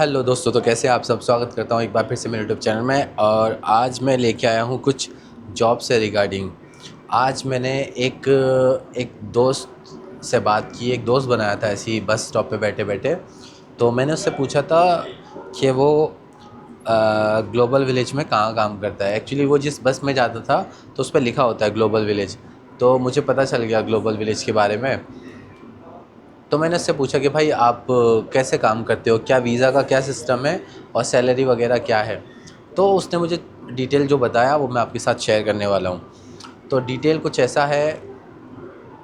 Hello दोस्तों, तो कैसे आप सब। स्वागत करता हूँ एक बार फिर से मेरे यूट्यूब चैनल में। और आज मैं लेके आया हूँ कुछ जॉब से रिगार्डिंग। आज मैंने एक एक दोस्त से बात की। एक दोस्त बनाया था ऐसे ही बस स्टॉप पे बैठे बैठे। तो मैंने उससे पूछा था कि वो ग्लोबल विलेज में कहाँ काम करता है। एक्चुअली वो जिस बस में जाता था तो उस पर लिखा होता है ग्लोबल विलेज। तो मुझे पता चल गया ग्लोबल विलेज के बारे में। तो मैंने उससे पूछा कि भाई आप कैसे काम करते हो, क्या वीज़ा का क्या सिस्टम है और सैलरी वगैरह क्या है। तो उसने मुझे डिटेल जो बताया वो मैं आपके साथ शेयर करने वाला हूँ। तो डिटेल कुछ ऐसा है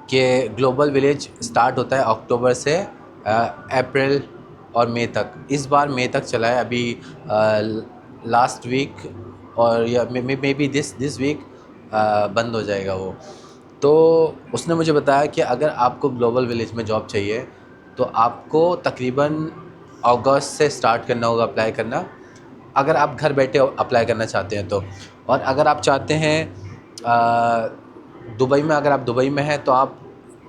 कि ग्लोबल विलेज स्टार्ट होता है अक्टूबर से अप्रैल और मई तक। इस बार मई तक चला है अभी, लास्ट वीक और या मे बी दिस वीक बंद हो जाएगा वो। तो उसने मुझे बताया कि अगर आपको ग्लोबल विलेज में जॉब चाहिए तो आपको तकरीबन अगस्त से स्टार्ट करना होगा अप्लाई करना, अगर आप घर बैठे अप्लाई करना चाहते हैं तो। और अगर आप चाहते हैं दुबई में, अगर आप दुबई में हैं तो आप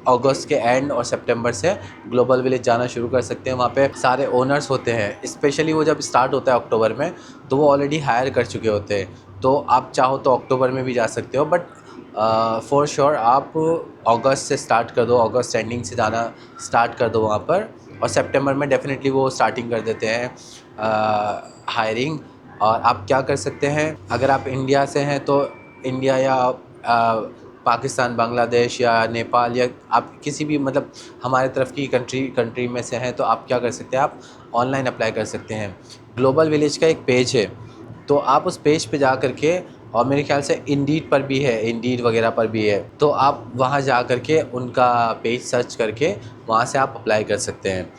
अगस्त के एंड और सितंबर से ग्लोबल विलेज जाना शुरू कर सकते हैं। वहाँ पे सारे ओनर्स होते हैं, स्पेशली वो जब स्टार्ट होता है अक्टूबर में तो वो ऑलरेडी हायर कर चुके होते हैं। तो आप चाहो तो अक्टूबर में भी जा सकते हो, बट फॉर श्योर आप अगस्त से स्टार्ट कर दो, अगस्त एंडिंग से जाना स्टार्ट कर दो वहाँ पर। और सितंबर में डेफिनेटली वो स्टार्टिंग कर देते हैं हायरिंग। और आप क्या कर सकते हैं, अगर आप इंडिया से हैं तो इंडिया या पाकिस्तान, बांग्लादेश या नेपाल या आप किसी भी मतलब हमारे तरफ की कंट्री में से हैं तो आप क्या कर सकते हैं, आप ऑनलाइन अप्लाई कर सकते हैं। ग्लोबल विलेज का एक पेज है, तो आप उस पेज पे जा कर के, और मेरे ख्याल से इंडीड पर भी है, इंडीड वगैरह पर भी है, तो आप वहाँ जा कर के उनका पेज सर्च करके वहाँ से आप अप्लाई कर सकते हैं।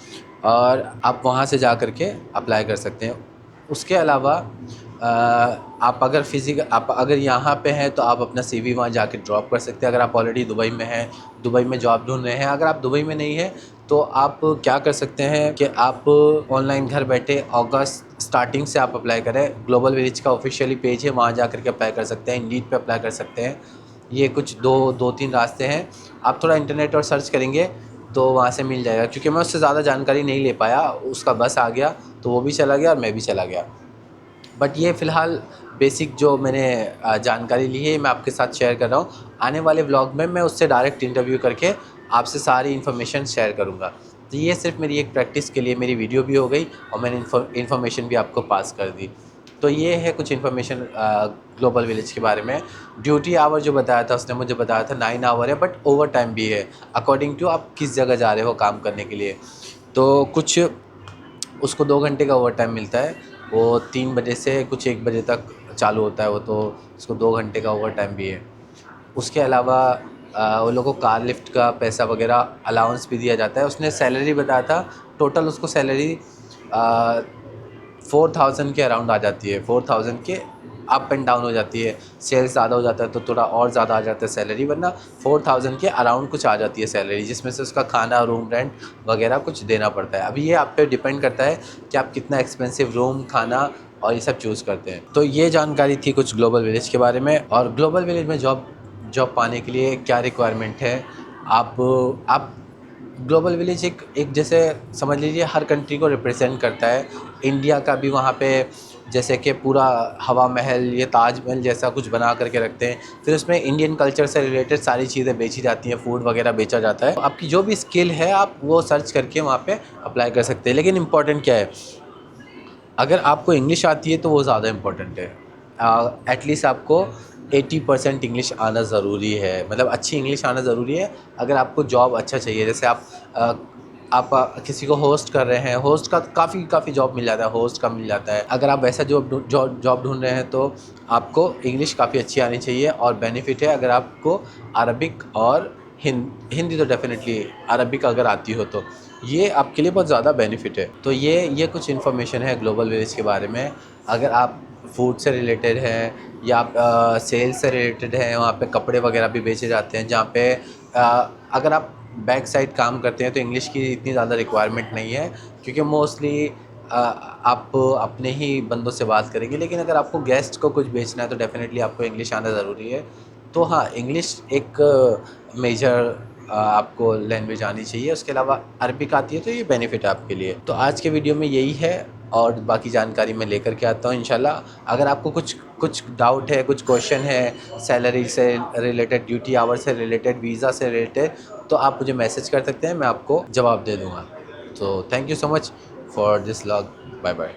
और आप वहाँ से जा कर के अप्लाई कर सकते हैं। उसके अलावा आप अगर यहाँ पे हैं तो आप अपना सीवी वहाँ जाके ड्रॉप कर सकते हैं। अगर आप ऑलरेडी दुबई में हैं, दुबई में जॉब ढूंढ रहे हैं, अगर आप दुबई में नहीं हैं तो आप क्या कर सकते हैं कि आप ऑनलाइन घर बैठे अगस्त स्टार्टिंग से आप अप्लाई करें। ग्लोबल विलेज का ऑफिशियली पेज है, वहाँ जा कर के अप्लाई कर सकते हैं, इंडीड पे अप्लाई कर सकते हैं। ये कुछ दो तीन रास्ते हैं। आप थोड़ा इंटरनेट और सर्च करेंगे तो वहाँ से मिल जाएगा, क्योंकि मैं उससे ज़्यादा जानकारी नहीं ले पाया। उसका बस आ गया तो वो भी चला गया और मैं भी चला गया। बट ये फ़िलहाल बेसिक जो मैंने जानकारी ली है मैं आपके साथ शेयर कर रहा हूँ। आने वाले व्लॉग में मैं उससे डायरेक्ट इंटरव्यू करके आपसे सारी इन्फॉर्मेशन शेयर करूँगा। तो ये सिर्फ मेरी एक प्रैक्टिस के लिए मेरी वीडियो भी हो गई और मैंने इन्फॉर्मेशन भी आपको पास कर दी। तो ये है कुछ इन्फॉर्मेशन ग्लोबल विलेज के बारे में। ड्यूटी आवर जो बताया था उसने मुझे बताया था 9 आवर है, बट ओवर टाइम भी है अकॉर्डिंग टू आप किस जगह जा रहे हो काम करने के लिए। तो कुछ उसको 2 घंटे का ओवर टाइम मिलता है। वो 3 बजे से कुछ 1 बजे तक चालू होता है वो, तो उसको 2 घंटे का ओवर टाइम भी है। उसके अलावा उन लोगों को कार लिफ्ट का पैसा वगैरह अलाउंस भी दिया जाता है। उसने सैलरी बताया था, टोटल उसको सैलरी 4000 के अराउंड आ जाती है। 4000 के अप एंड डाउन हो जाती है, सेल्स ज़्यादा हो जाता है तो थोड़ा और ज़्यादा आ जाता है सैलरी, वरना 4000 के अराउंड कुछ आ जाती है सैलरी, जिसमें से उसका खाना, रूम रेंट वगैरह कुछ देना पड़ता है। अभी ये आप पे डिपेंड करता है कि आप कितना एक्सपेंसिव रूम, खाना और ये सब चूज़ करते हैं। तो ये जानकारी थी कुछ ग्लोबल विलेज के बारे में। और ग्लोबल विलेज में जॉब जॉब पाने के लिए क्या रिक्वायरमेंट है, आप ग्लोबल विलेज एक जैसे समझ लीजिए हर कंट्री को रिप्रेजेंट करता है। इंडिया का भी वहाँ पे जैसे कि पूरा हवा महल, ये ताजमहल जैसा कुछ बना करके रखते हैं। फिर उसमें इंडियन कल्चर से रिलेटेड सारी चीज़ें बेची जाती हैं, फूड वगैरह बेचा जाता है। आपकी जो भी स्किल है आप वो सर्च करके वहाँ पे अप्लाई कर सकते हैं। लेकिन इम्पॉर्टेंट क्या है, अगर आपको इंग्लिश आती है तो वो ज़्यादा इम्पोर्टेंट है। एटलीस्ट आपको 80% इंग्लिश आना ज़रूरी है, मतलब अच्छी इंग्लिश आना ज़रूरी है अगर आपको जॉब अच्छा चाहिए। जैसे किसी को होस्ट कर रहे हैं, होस्ट का काफ़ी जॉब मिल जाता है, होस्ट का मिल जाता है। अगर आप वैसा जॉब ढूंढ रहे हैं तो आपको इंग्लिश काफ़ी अच्छी आनी चाहिए। और बेनिफिट है अगर आपको अरबिक और हिंदी तो डेफिनेटली, अरबिक अगर आती हो तो ये आपके लिए बहुत ज़्यादा बेनिफिट है। तो ये कुछ इन्फॉर्मेशन है ग्लोबल विलेज के बारे में। अगर आप फूड से रिलेटेड हैं या आप सेल्स से रिलेटेड हैं, वहाँ पे कपड़े वगैरह भी बेचे जाते हैं जहाँ पे अगर आप बैक साइड काम करते हैं तो इंग्लिश की इतनी ज़्यादा रिक्वायरमेंट नहीं है, क्योंकि मोस्टली आप अपने ही बंदों से बात करेंगे। लेकिन अगर आपको गेस्ट को कुछ बेचना है तो डेफ़िनेटली आपको इंग्लिश आना ज़रूरी है। तो हाँ, इंग्लिश एक मेजर आपको लैंग्वेज आनी चाहिए। उसके अलावा अरबिक आती है तो ये बेनिफिट है आपके लिए। तो आज के वीडियो में यही है। और बाकी जानकारी मैं लेकर के आता हूँ इंशाल्लाह। अगर आपको कुछ कुछ डाउट है, कुछ क्वेश्चन है सैलरी से रिलेटेड, ड्यूटी आवर से रिलेटेड, वीज़ा से रिलेटेड, तो आप मुझे मैसेज कर सकते हैं, मैं आपको जवाब दे दूँगा। तो thank you so much for this vlog. Bye bye.